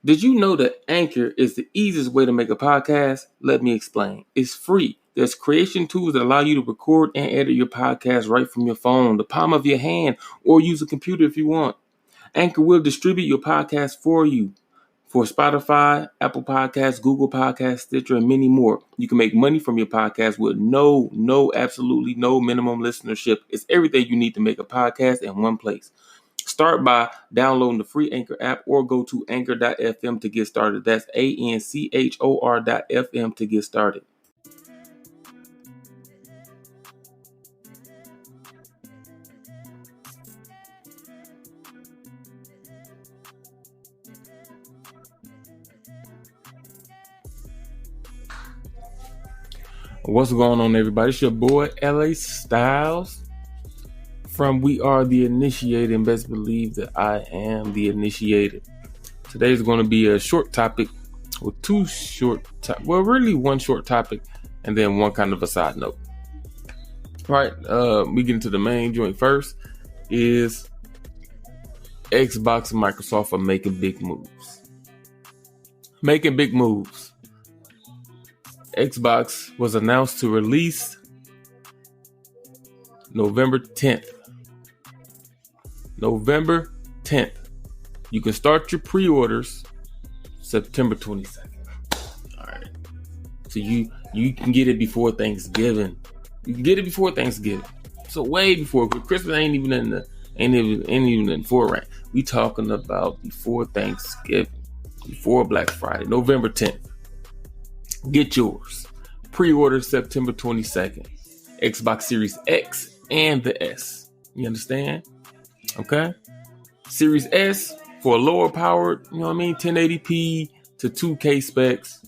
Did you know that Anchor is the easiest way to make a podcast? Let me explain. It's free. There's creation tools that allow you to record and edit your podcast right from your phone, the palm of your hand, or use a computer if you want. Anchor will distribute your podcast for you. For Spotify, Apple Podcasts, Google Podcasts, Stitcher, and many more. You can make money from your podcast with absolutely no minimum listenership. It's everything you need to make a podcast in one place. Start by downloading the free Anchor app or go to anchor.fm to get started. That's ANCHOR.FM to get started. What's going on, everybody? It's your boy, LA Styles from We Are The Initiated, and best believe that I am the initiated. Today's going to be a short topic with one short topic and then one kind of a side note. All right, we get into the main joint first. Is Xbox and Microsoft are making big moves. Xbox was announced to release November 10th. You can start your pre-orders September 22nd. All right. So you can get it before Thanksgiving. So way before Christmas ain't even in full rank. We talking about before Thanksgiving, before Black Friday, November 10th. Get yours. Pre-order September 22nd. Xbox Series X and the S. You understand? Okay. Series S for a lower powered, 1080p to 2K specs,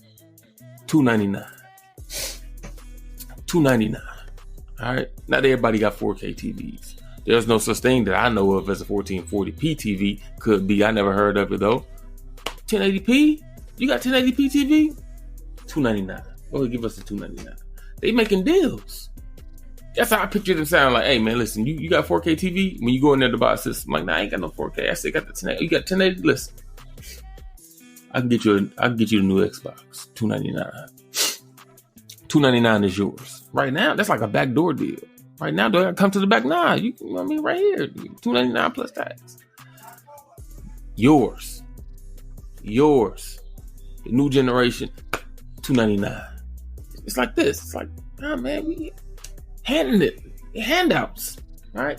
$299. $299. All right. Not everybody got 4K TVs. There's no such thing that I know of as a 1440p TV. Could be. I never heard of it though. 1080p? You got 1080p TV? $299. Go ahead, give us the $299. They making deals. That's how I picture them sound like, hey man, listen, you got 4K TV? When you go in there to buy a system, like, nah, I ain't got no 4K. I still got the 1080. You got 1080? Listen. I can get you the new Xbox. $299. $299 is yours. Right now, that's like a backdoor deal. Right now, do I come to the back? Nah, you know what I mean? Right here. $299 plus tax. Yours. The new generation. $299. It's like this. It's like, man, we handing it. Handouts. All right.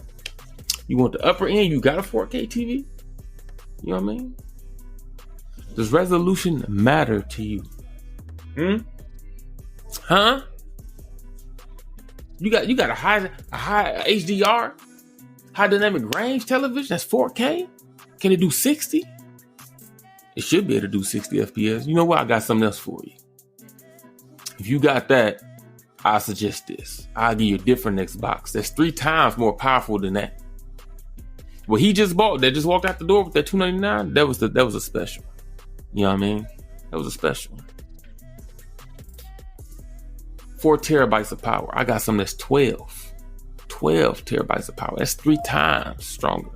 You want the upper end, you got a 4K TV? You know what I mean? Does resolution matter to you? Huh? You got a high HDR, high dynamic range television that's 4K? Can it do 60? It should be able to do 60 FPS. You know what? I got something else for you. If you got that, I suggest this. I'll give you a different Xbox that's 3 times more powerful than that. What he just bought, that just walked out the door with that $299, that was a special. You know what I mean? That was a special. 4 terabytes of power. I got something that's 12 terabytes of power. That's 3 times stronger.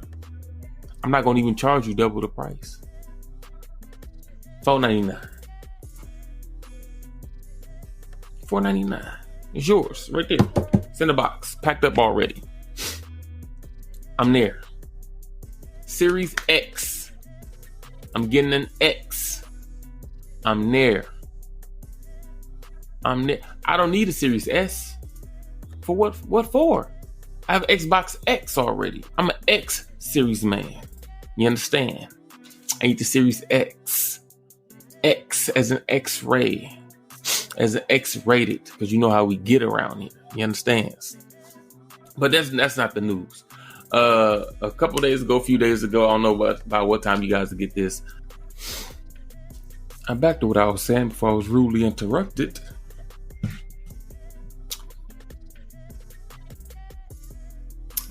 I'm not going to even charge you double the price. $499. $499. It's yours right there. It's in the box, packed up already. I'm there. Series X. I'm getting an X. I'm there. I don't need a Series S. For what? What for? I have Xbox X already. I'm an X series man. You understand? I need the Series X. X as an X-ray. As an X-rated. Because you know how we get around here. You understand? But that's not the news. A few days ago, I don't know about what time you guys will get this. I'm back to what I was saying before I was rudely interrupted.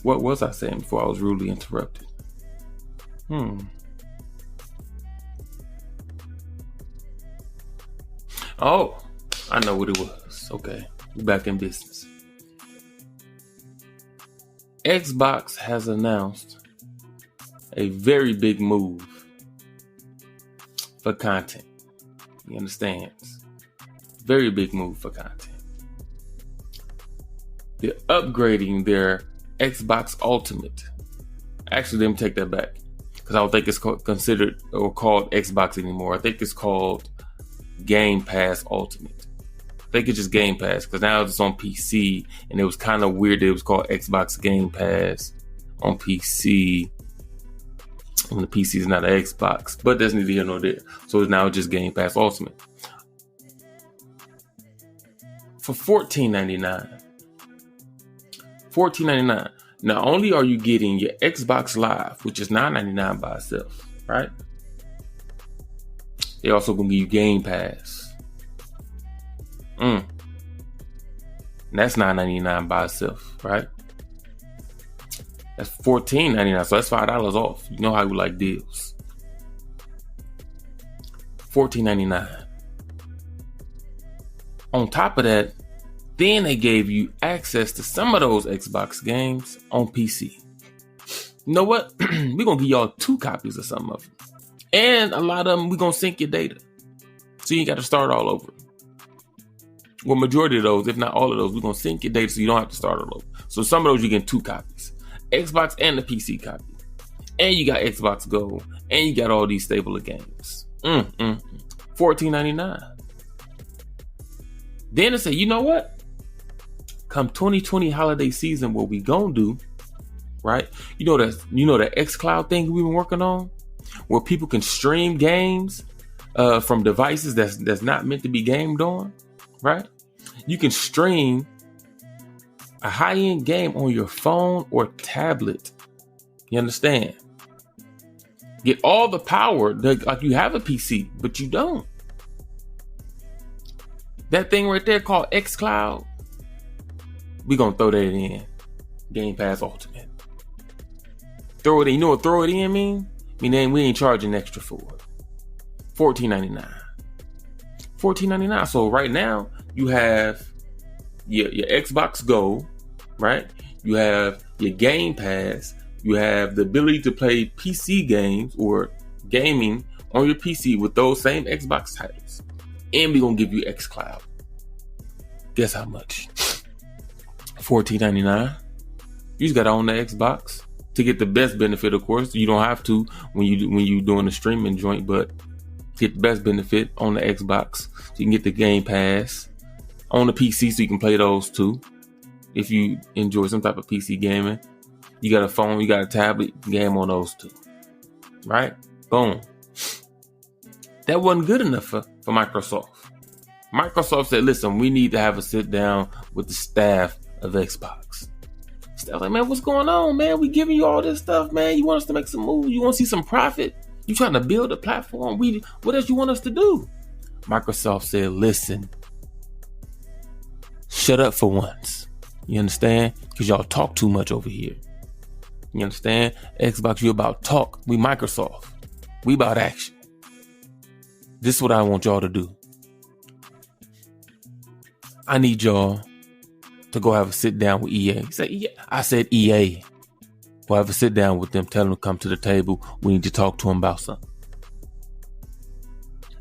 What was I saying before I was rudely interrupted? Oh, I know what it was. Okay, we're back in business. Xbox has announced a very big move for content. You understand? Very big move for content. They're upgrading their Xbox Ultimate. Actually, let me take that back, because I don't think it's considered or called Xbox anymore. I think it's called Game Pass Ultimate. I think it's just Game Pass, because now it's on PC, and it was kind of weird that it was called Xbox Game Pass on PC. And the PC is not an Xbox, but there's neither here nor there. So it's now just Game Pass Ultimate. For $14.99. $14.99. Not only are you getting your Xbox Live, which is $9.99 by itself, right? They also gonna give you Game Pass. And that's $9.99 by itself, right? That's $14.99, so that's $5 off. You know how we like deals. $14.99. On top of that, then they gave you access to some of those Xbox games on PC. You know what? We're going to give y'all 2 copies of some of them. And a lot of them, we're going to sync your data. So you ain't got to start all over. Well, majority of those, if not all of those, we're going to sync your data so you don't have to start all over. So some of those, you get 2 copies. Xbox and the PC copy. And you got Xbox Gold. And you got all these stable of games. $14.99. Then they say, you know what? Come 2020 holiday season, what we gonna do, right? You know that xCloud thing we've been working on, where people can stream games from devices that's not meant to be gamed on, right? You can stream a high-end game on your phone or tablet. You understand? Get all the power, like you have a PC, but you don't. That thing right there called xCloud, we gonna throw that in. Game Pass Ultimate. Throw it in. You know what throw it in mean? I mean, we ain't charging extra for it. $14.99. $14.99. So right now, you have your Xbox Go, right? You have your Game Pass. You have the ability to play PC games or gaming on your PC with those same Xbox titles. And we're gonna give you xCloud. Guess how much? $14.99. You just gotta own the Xbox to get the best benefit, of course. You don't have to when you doing the streaming joint, but get the best benefit on the Xbox. So you can get the Game Pass on the PC so you can play those too. If you enjoy some type of PC gaming. You got a phone, you got a tablet, game on those too. Right? Boom. That wasn't good enough for Microsoft. Microsoft said, listen, we need to have a sit down with the staff of Xbox. Staff like, man, what's going on, man? We giving you all this stuff, man. You want us to make some moves? You want to see some profit? You trying to build a platform? What else you want us to do? Microsoft said, listen, shut up for once. You understand? Because y'all talk too much over here. You understand? Xbox, you about talk. We Microsoft. We about action. This is what I want y'all to do. I need y'all to go have a sit down with EA. He said, EA. I said EA. Go have a sit down with them. Tell them to come to the table. We need to talk to them about something.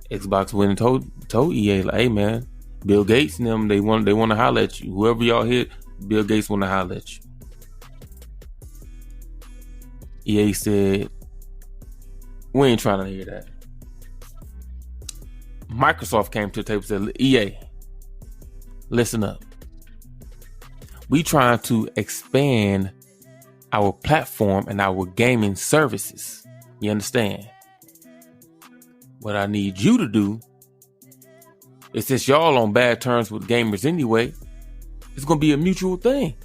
Xbox went and told EA, like, hey man, Bill Gates and them, they want to holler at you. Whoever y'all hit, Bill Gates want to holler at you. EA said, we ain't trying to hear that. Microsoft came to the table and said, EA, listen up. We trying to expand our platform and our gaming services. You understand? What I need you to do is, since y'all on bad terms with gamers anyway, it's going to be a mutual thing.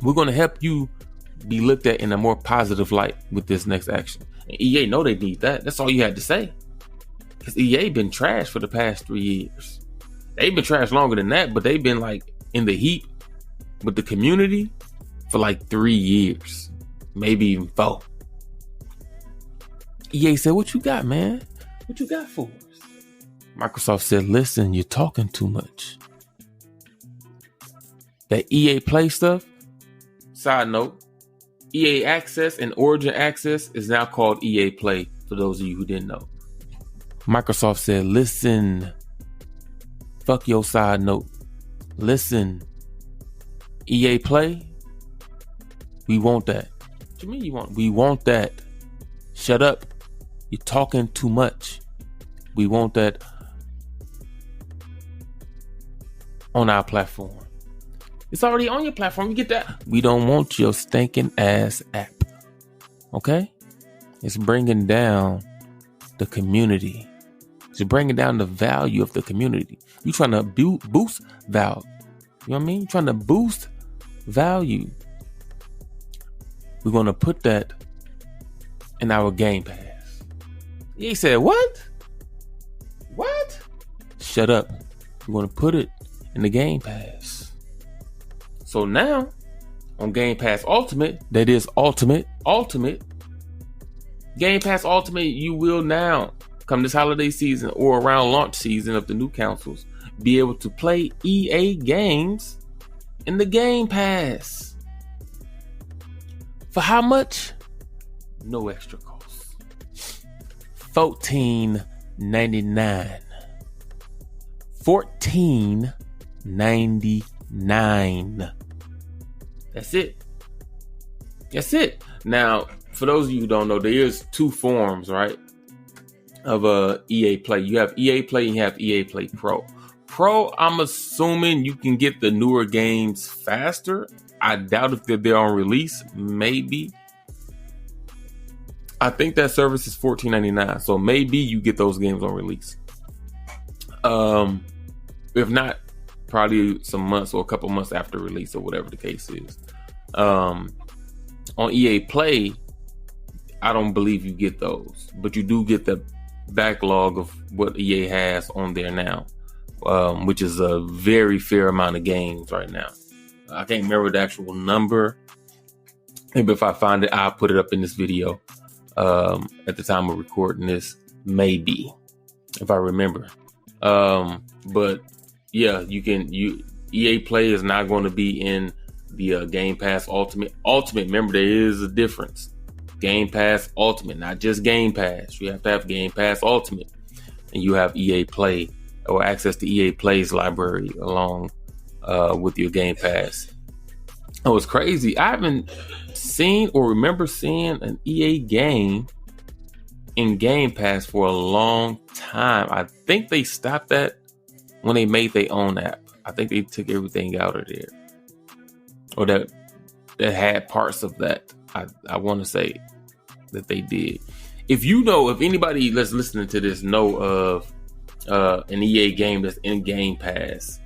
We're going to help you be looked at in a more positive light with this next action. And EA know they need that. That's all you had to say. Because EA been trash for the past 3 years. They've been trash longer than that, but they've been like in the heat with the community for like 3 years, maybe even 4. EA said, what you got, man? What you got for us? Microsoft said, listen, you're talking too much. That EA Play stuff, side note, EA Access and Origin Access is now called EA Play, for those of you who didn't know. Microsoft said, listen, fuck your side note. Listen, EA Play, we want that. What you mean you want? We want that. Shut up. You're talking too much. We want that on our platform. It's already on your platform. You get that. We don't want your stinking ass app. Okay? It's bringing down the community. It's bringing down the value of the community. You trying to boost value. You know what I mean? You're trying to boost value. We're going to put that in our Game Pass. He said, what? What? Shut up. We're going to put it in the Game Pass. So now, on Game Pass Ultimate, that is Ultimate, Game Pass Ultimate, you will now, come this holiday season or around launch season of the new consoles, be able to play EA games in the Game Pass. For how much? No extra cost. $14.99. $14.99. That's it. That's it. Now, for those of you who don't know, there is two forms, right, of EA Play. You have EA Play and you have EA Play Pro. Pro, I'm assuming you can get the newer games faster. I doubt if they're on release. Maybe. I think that service is $14.99. So maybe you get those games on release. If not, probably some months or a couple months after release or whatever the case is. On EA Play, I don't believe you get those, but you do get the backlog of what EA has on there now, which is a very fair amount of games right now. I can't remember the actual number. Maybe if I find it, I'll put it up in this video at the time of recording this. Maybe, if I remember. But yeah, EA Play is not going to be in the Game Pass Ultimate. Remember, there is a difference. Game Pass Ultimate, not just Game Pass. You have to have Game Pass Ultimate, and you have EA Play or access to EA Play's library along with your Game Pass. Oh, it's crazy. I haven't seen or remember seeing an EA game in Game Pass for a long time. I think they stopped that when they made their own app. I think they took everything out of there, or that had parts of that. I want to say that they did. If anybody that's listening to this know of an EA game that's in Game Pass,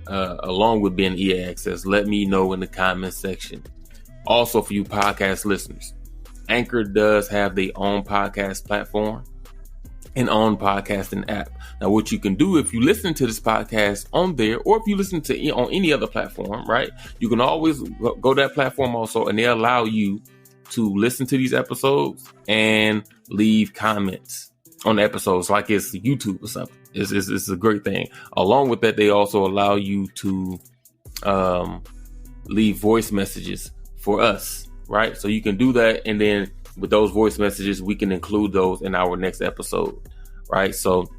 along with being EA Access, let me know in the comments section. Also, for you podcast listeners, Anchor does have their own podcast platform and own podcasting app. Now, what you can do if you listen to this podcast on there, or if you listen to on any other platform, right? You can always go to that platform also, and they allow you to listen to these episodes and leave comments on the episodes like it's YouTube or something. It's a great thing. Along with that, they also allow you to leave voice messages for us, right? So you can do that, and then with those voice messages, we can include those in our next episode, right? So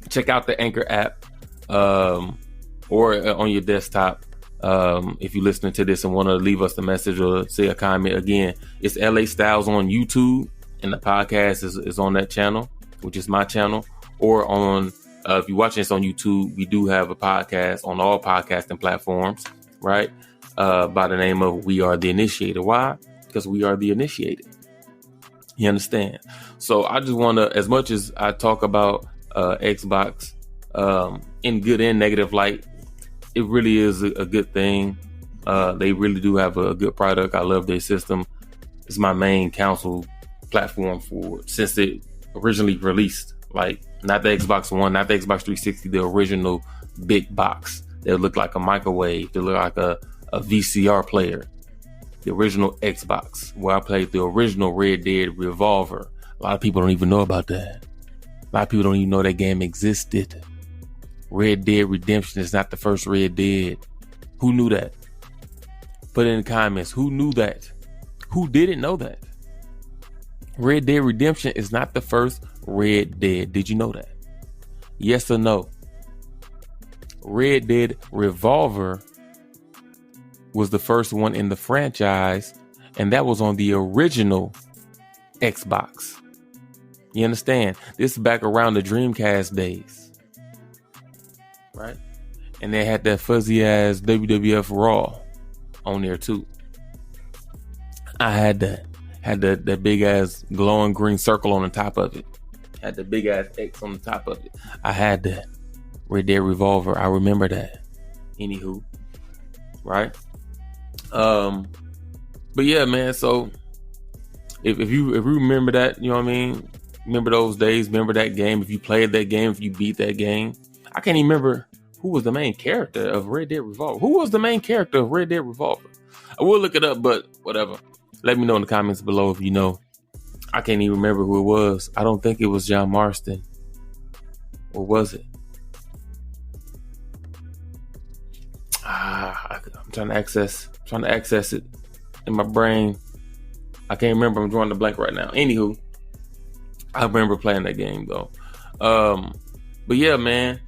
check out the Anchor app or on your desktop. If you're listening to this and want to leave us a message or say a comment, again, it's LA Styles on YouTube, and the podcast is on that channel, which is my channel. Or on, if you're watching this on YouTube, we do have a podcast on all podcasting platforms, right? By the name of We Are The Initiated. Why? Because we are the initiated. You understand? So I just want to, as much as I talk about Xbox in good and negative light, it really is a good thing. They really do have a good product. I love their system. It's my main console platform since it originally released. Like, not the Xbox One, not the Xbox 360, the original big box that looked like a microwave, that looked like a VCR player. The original Xbox, where I played the original Red Dead Revolver. A lot of people don't even know about that. A lot of people don't even know that game existed. Red Dead Redemption is not the first Red Dead. Who knew that? Put it in the comments. Who knew that? Who didn't know that? Red Dead Redemption is not the first Red Dead. Did you know that? Yes or no? Red Dead Revolver was the first one in the franchise, and that was on the original Xbox. You understand? This is back around the Dreamcast days, right? And they had that fuzzy ass WWF Raw on there too. I had that. Had that big ass glowing green circle on the top of it. Had the big ass X on the top of it. I had that. Red Dead Revolver. I remember that. Anywho, right? But yeah, man. So if you remember that, you know what I mean. Remember those days. Remember that game. If you played that game, if you beat that game, I can't even remember who was the main character of Red Dead Revolver. Who was the main character of Red Dead Revolver? I will look it up, but whatever. Let me know in the comments below if you know. I can't even remember who it was. I don't think it was John Marston. Or was it? I'm trying to access it in my brain. I can't remember. I'm drawing the blank right now. Anywho, I remember playing that game though. But yeah, man,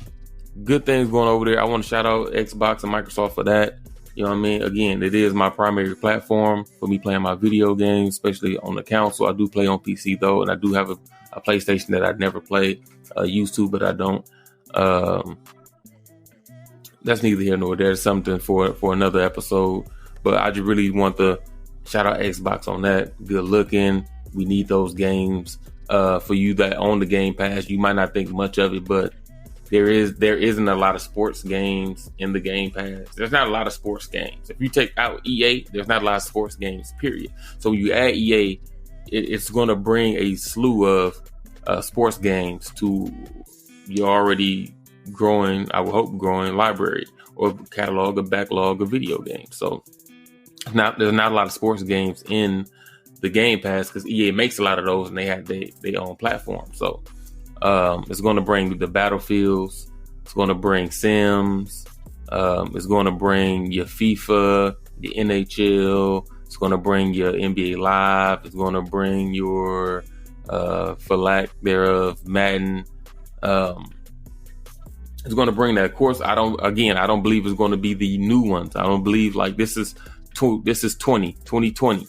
good things going over there. I want to shout out Xbox and Microsoft for that. You know what I mean? Again, it is my primary platform for me playing my video games, especially on the console. I do play on PC though, and I do have a PlayStation that I've never played, used to, but I don't. That's neither here nor there. It's something for another episode. But I just really want to shout out Xbox on that. Good looking. We need those games. For you that own the Game Pass, you might not think much of it, but there isn't a lot of sports games in the Game Pass. There's not a lot of sports games. If you take out EA, there's not a lot of sports games, period. So when you add EA, it's going to bring a slew of sports games to your already growing, I would hope, growing library or catalog or backlog of video games. So there's not a lot of sports games in the Game Pass because EA makes a lot of those and they have their own platform. So it's going to bring the Battlefields. It's going to bring Sims. It's going to bring your FIFA, the NHL. It's going to bring your NBA Live. It's going to bring your, for lack thereof, Madden. It's going to bring that. Of course, I don't believe it's going to be the new ones. I don't believe like this is 2020.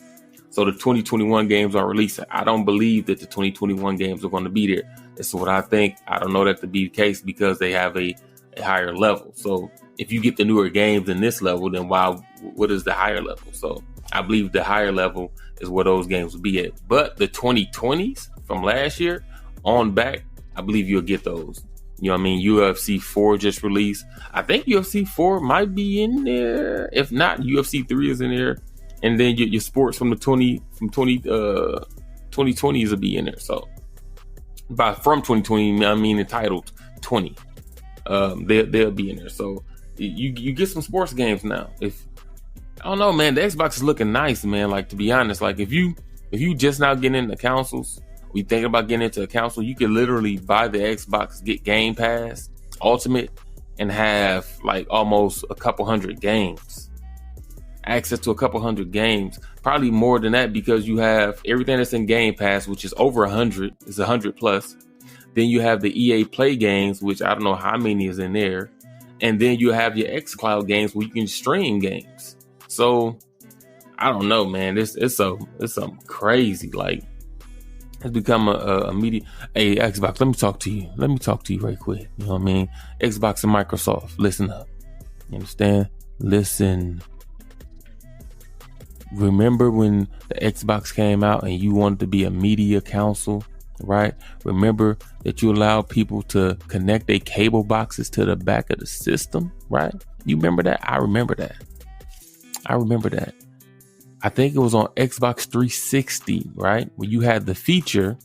So the 2021 games are releasing. I don't believe that the 2021 games are going to be there. That's what I think. I don't know that to be the case because they have a higher level. So if you get the newer games in this level, then what is the higher level? So I believe the higher level is where those games will be at. But the 2020s from last year on back, I believe you'll get those. You know what I mean? UFC 4 just released. I think UFC 4 might be in there. If not, UFC 3 is in there. And then your sports from 2020s will be in there. So from 2020, I mean entitled 20. They'll be in there. So you get some sports games now. I don't know, man, the Xbox is looking nice, man. Like, to be honest, like if you just now getting into consoles, we thinking about getting into a console, you could literally buy the Xbox, get Game Pass Ultimate, and have like almost a couple hundred games. Access to a couple hundred games, probably more than that because you have everything that's in Game Pass, which is over 100. It's 100 plus. Then you have the EA Play games, which I don't know how many is in there. And then you have your xCloud games where you can stream games. So I don't know, man. It's something crazy. Like, it's become a media. Hey, Xbox, let me talk to you. Let me talk to you right quick. You know what I mean? Xbox and Microsoft, listen up. You understand? Listen. Remember when the Xbox came out and you wanted to be a media console, right? Remember that you allowed people to connect their cable boxes to the back of the system, right? You remember that? I remember that. I think it was on Xbox 360, right? Where you had the feature.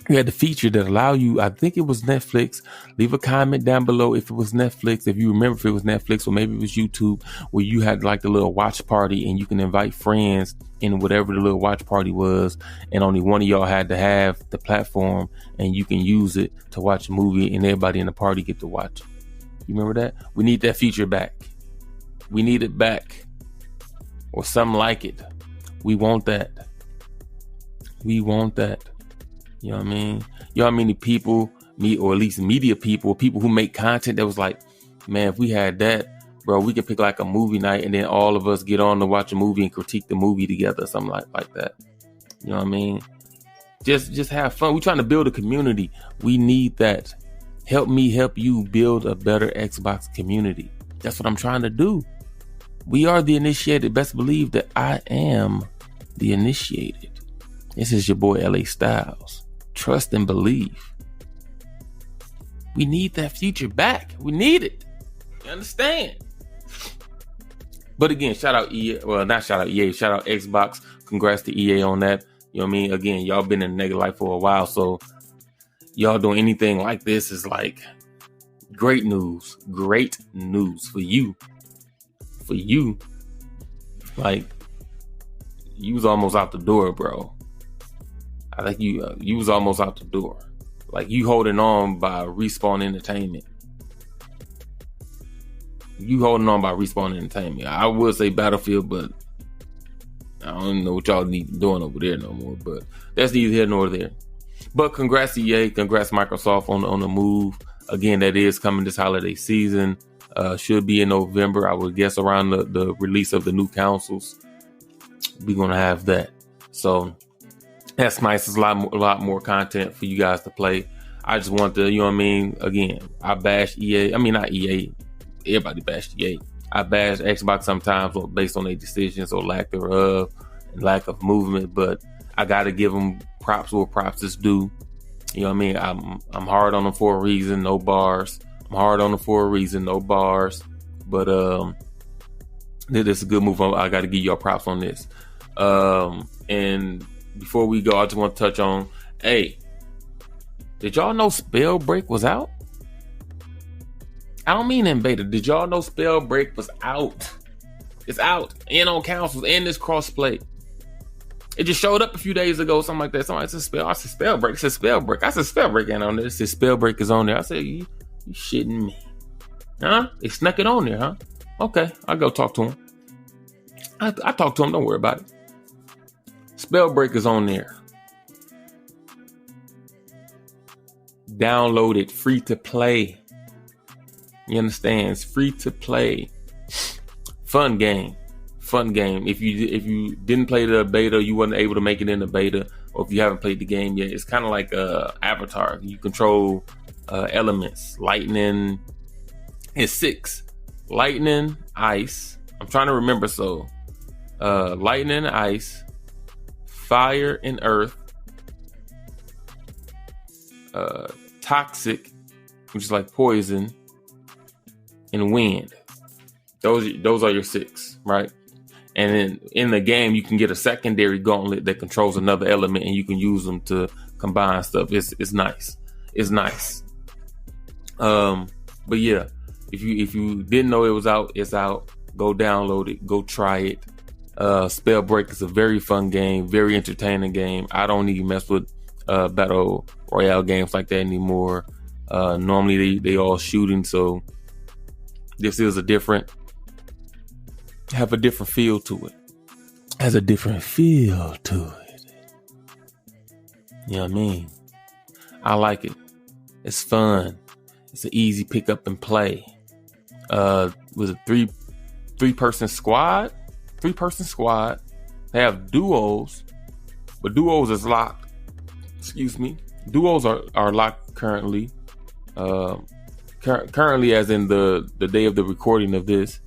You had the feature that allow you, I think it was Netflix. Leave a comment down below if it was Netflix, if you remember if it was Netflix or maybe it was YouTube, where you had like the little watch party and you can invite friends in whatever the little watch party was. And only one of y'all had to have the platform and you can use it to watch a movie and everybody in the party get to watch it. You remember that? We need that feature back. We need it back or something like it. We want that. We want that. You know what I mean? You know how many people, or at least media people who make content that was like, man, if we had that, bro, we could pick like a movie night and then all of us get on to watch a movie and critique the movie together, something like that. You know what I mean? Just have fun. We're trying to build a community. We need that. Help me help you build a better Xbox community. That's what I'm trying to do. We are the initiated. Best believe that I am the initiated. This is your boy LA Styles. Trust and believe. We need that future back. We need it. You understand? But again, shout out EA. Well, not shout out EA. Shout out Xbox. Congrats to EA on that. You know what I mean? Again, y'all been in the nigga life for a while, so y'all doing anything like this is like great news. Great news for you. For you. Like, you was almost out the door, bro. I think you was almost out the door. Like, you holding on by Respawn Entertainment. You holding on by Respawn Entertainment. I would say Battlefield, but I don't know what y'all need doing over there no more. But that's neither here nor there. But congrats EA, congrats Microsoft on the move. Again, that is coming this holiday season. Should be in November, I would guess, around the release of the new consoles. We're gonna have that. So that's nice. It's a lot more content for you guys to play. I just want to, you know what I mean? Again, I bash EA. I mean, not EA. Everybody bashed EA. I bash Xbox sometimes based on their decisions or lack thereof and lack of movement, but I got to give them props where props is due. You know what I mean? I'm hard on them for a reason, no bars. I'm hard on them for a reason, no bars. But this is a good move. I got to give y'all props on this. And before we go, I just want to touch on, hey, did y'all know Spellbreak was out? I don't mean in beta. Did y'all know Spellbreak was out? It's out and on consoles and this crossplay. It just showed up a few days ago, something like that. Somebody said Spellbreak. It said Spellbreak. I said Spellbreak ain't on there. It said Spellbreak is on there. I said, you shitting me. Huh? They snuck it on there, huh? Okay, I'll go talk to him. I talked to him. Don't worry about it. Spellbreak is on there. Download it. Free to play. You understand? It's free to play. Fun game. If you didn't play the beta, you wasn't able to make it in the beta, or if you haven't played the game yet, it's kind of like Avatar. You control elements. Lightning. It's 6. Lightning, ice. I'm trying to remember. So, lightning, ice, fire, and earth. Toxic, which is like poison, and wind. Those are your 6, right? And then in the game, you can get a secondary gauntlet that controls another element, and you can use them to combine stuff. It's nice. It's nice. But yeah, if you didn't know it was out, it's out. Go download it. Go try it. Spellbreak is a very fun game, very entertaining game. I don't even mess with battle royale games like that anymore. Normally they all shooting, so this is have a different feel to it. Has a different feel to it. You know what I mean? I like it. It's fun. It's an easy pick up and play. Was a three-person squad? 3-person squad. They have duos, but duos is locked. Excuse me. Duos are locked currently. Currently, as in the day of the recording of this.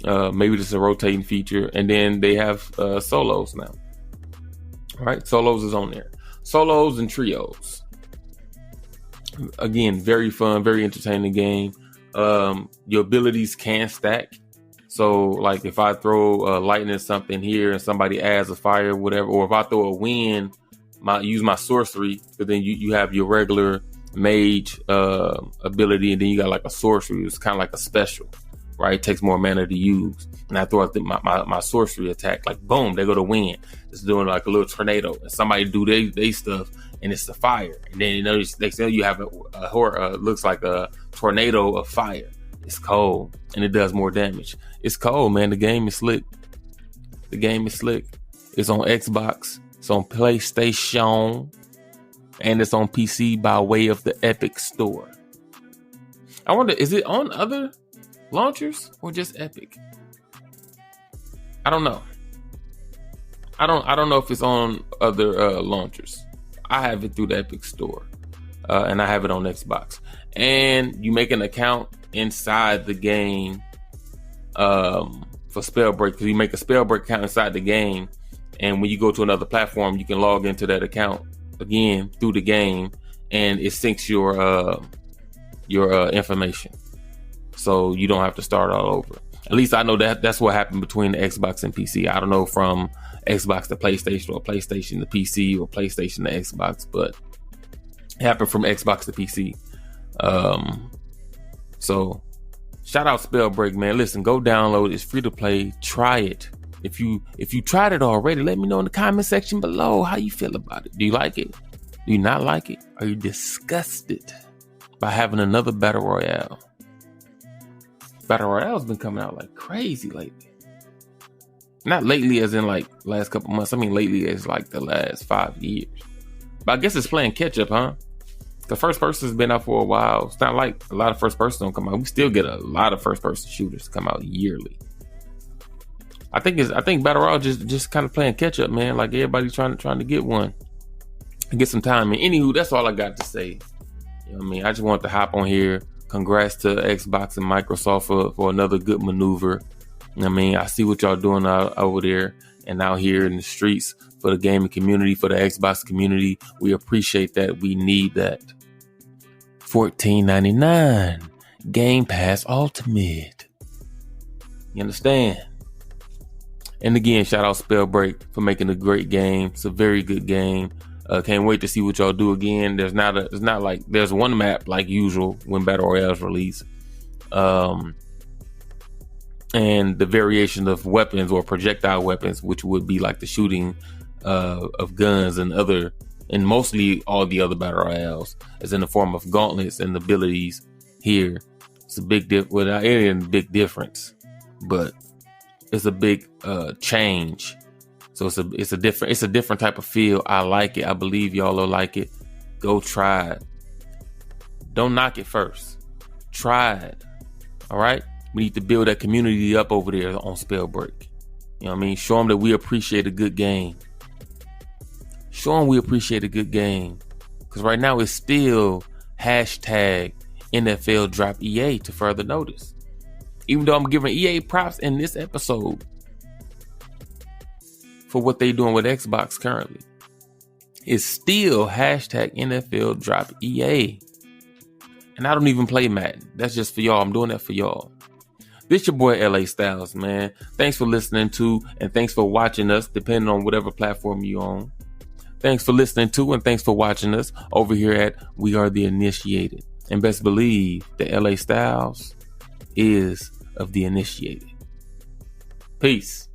Maybe this is a rotating feature, and then they have solos now. All right, solos is on there. Solos and trios. Again, very fun, very entertaining game. Your abilities can stack. So, like if I throw lightning something here and somebody adds a fire, whatever, or if I throw a wind, use my sorcery, but then you have your regular mage ability, and then you got like a sorcery. It's kind of like a special. Right, it takes more mana to use, and I throw out my sorcery attack. Like boom, they go to wind. It's doing like a little tornado, and somebody do they stuff, and it's the fire. And then they say you have a looks like a tornado of fire. It's cold, and it does more damage. It's cold, man. The game is slick. It's on Xbox. It's on PlayStation, and it's on PC by way of the Epic Store. I wonder, is it on other launchers or just Epic? I don't know. I don't know if it's on other launchers. I have it through the Epic Store, and I have it on Xbox. And you make an account inside the game for Spellbreak, because you make a Spellbreak account inside the game, and when you go to another platform, you can log into that account again through the game, and it syncs your information, so you don't have to start all over. At least I know that's what happened between the Xbox and PC. I don't know from Xbox to PlayStation or PlayStation to PC or PlayStation to Xbox, but it happened from Xbox to PC. So shout out Spellbreak, man. Listen, go download it. It's free to play. Try it. If you tried it already, let me know in the comment section below how you feel about it. Do you like it? Do you not like it? Are you disgusted by having another Battle Royale? Battle Royale's been coming out like crazy lately. Not lately as in like last couple months. I mean lately as like the last 5 years. But I guess it's playing catch up, huh? The first person's been out for a while. It's not like a lot of first person don't come out. We still get a lot of first person shooters come out yearly. I think Battle Royale just kind of playing catch up, man. Like everybody trying to get one and get some time. And anywho, that's all I got to say. You know what I mean? I just wanted to hop on here. Congrats to Xbox and Microsoft for another good maneuver. I mean, I see what y'all doing over there and out here in the streets for the gaming community, for the Xbox community. We appreciate that. We need that. $14.99 Game Pass Ultimate. You understand? And again, shout out Spellbreak for making a great game. It's a very good game. Can't wait to see what y'all do again. There's one map like usual when Battle Royale is released. And the variation of weapons or projectile weapons, which would be like the shooting of guns and mostly all the other Battle Royales, is in the form of gauntlets and abilities. Here, it's a big big difference, but it's a big change. So it's a different type of feel. I like it. I believe y'all will like it. Go try it. Don't knock it first. Try it. All right. We need to build that community up over there on Spellbreak. You know what I mean? Show them that we appreciate a good game. Show them we appreciate a good game. Because right now it's still hashtag NFL drop EA to further notice. Even though I'm giving EA props in this episode for what they're doing with Xbox currently, it's still hashtag NFL drop EA. And I don't even play Madden. That's just for y'all. I'm doing that for y'all. This your boy LA Styles, man. Thanks for listening to and thanks for watching us, depending on whatever platform you on. Thanks for listening to and thanks for watching us over here at We Are The Initiated. And best believe that LA Styles is of the initiated. Peace.